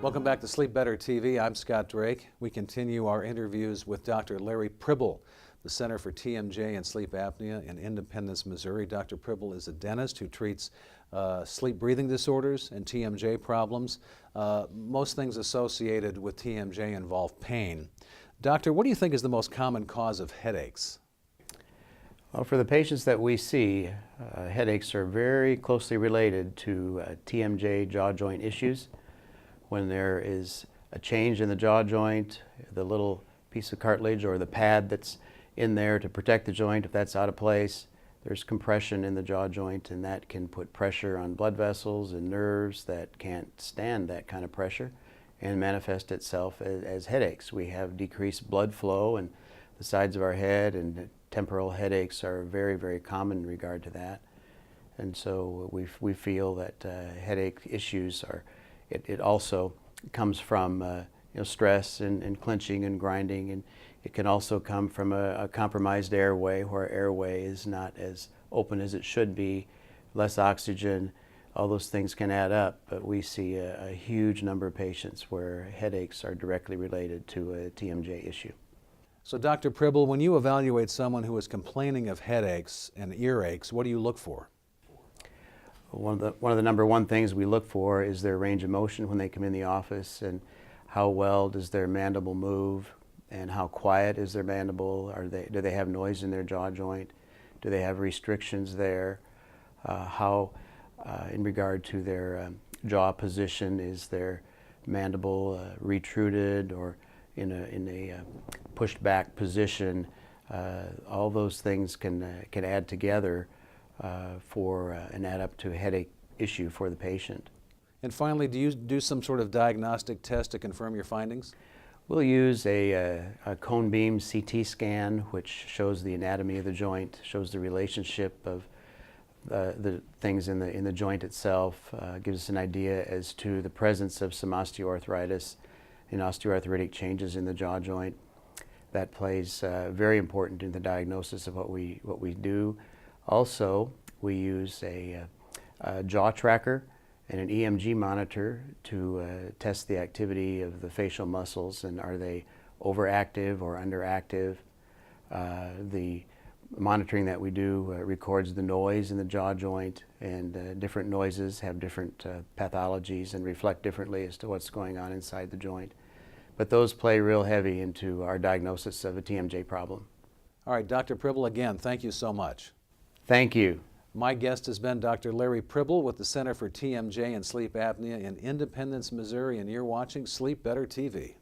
Welcome back to Sleep Better TV. I'm Scott Drake. We continue our interviews with Dr. Larry Pribyl, the Center for TMJ and Sleep Apnea in Independence, Missouri. Dr. Pribyl is a dentist who treats sleep breathing disorders and TMJ problems. Most things associated with TMJ involve pain. Doctor, what do you think is the most common cause of headaches? Well, for the patients that we see, headaches are very closely related to TMJ jaw joint issues. When there is a change in the jaw joint, the little piece of cartilage or the pad that's in there to protect the joint, if that's out of place, there's compression in the jaw joint, and that can put pressure on blood vessels and nerves that can't stand that kind of pressure and manifest itself as headaches. We have decreased blood flow in the sides of our head, and temporal headaches are very, very common in regard to that. And so we feel that headache issues are It also comes from stress and clenching and grinding, and it can also come from a compromised airway, where airway is not as open as it should be, less oxygen. All those things can add up, but we see a huge number of patients where headaches are directly related to a TMJ issue. So Dr. Pribyl, when you evaluate someone who is complaining of headaches and earaches, what do you look for? One of the number one things we look for is their range of motion when they come in the office, and how well does their mandible move, and how quiet is their mandible. Do they have noise in their jaw joint? Do they have restrictions there? In regard to their jaw position, is their mandible retruded or in a pushed back position? All those things can add together and add up to a headache issue for the patient. And finally, do you do some sort of diagnostic test to confirm your findings? We'll use a cone beam CT scan, which shows the anatomy of the joint, shows the relationship of the things in the joint itself, gives us an idea as to the presence of some osteoarthritis and osteoarthritic changes in the jaw joint. That plays very important in the diagnosis of what we do. Also, we use a jaw tracker and an EMG monitor to test the activity of the facial muscles, and are they overactive or underactive. The monitoring that we do records the noise in the jaw joint, and different noises have different pathologies and reflect differently as to what's going on inside the joint. But those play real heavy into our diagnosis of a TMJ problem. All right, Dr. Pribyl, again, thank you so much. Thank you. My guest has been Dr. Larry Pribyl with the Center for TMJ and Sleep Apnea in Independence, Missouri, and you're watching Sleep Better TV.